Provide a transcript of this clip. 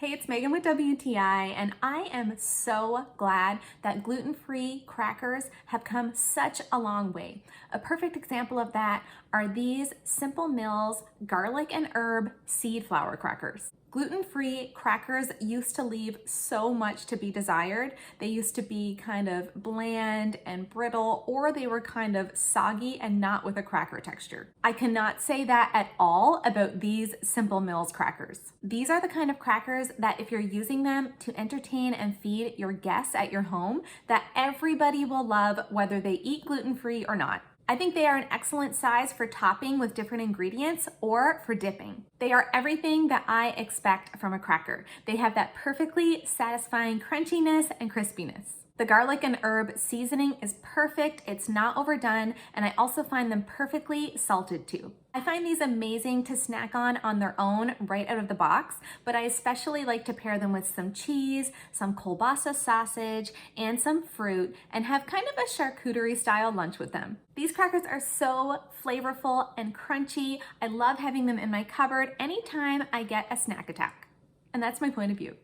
Hey, it's Megan with WTI, and I am so glad that gluten-free crackers have come such a long way. A perfect example of that are these Simple Mills garlic and herb seed flour crackers. Gluten-free crackers used to leave so much to be desired. They used to be kind of bland and brittle, or they were kind of soggy and not with a cracker texture. I cannot say that at all about these Simple Mills crackers. These are the kind of crackers that if you're using them to entertain and feed your guests at your home, that everybody will love whether they eat gluten-free or not. I think they are an excellent size for topping with different ingredients or for dipping. They are everything that I expect from a cracker. They have that perfectly satisfying crunchiness and crispiness. The garlic and herb seasoning is perfect, it's not overdone, and I also find them perfectly salted too. I find these amazing to snack on their own right out of the box, but I especially like to pair them with some cheese, some kielbasa sausage, and some fruit, and have kind of a charcuterie style lunch with them. These crackers are so flavorful and crunchy. I love having them in my cupboard anytime I get a snack attack. And that's my point of view.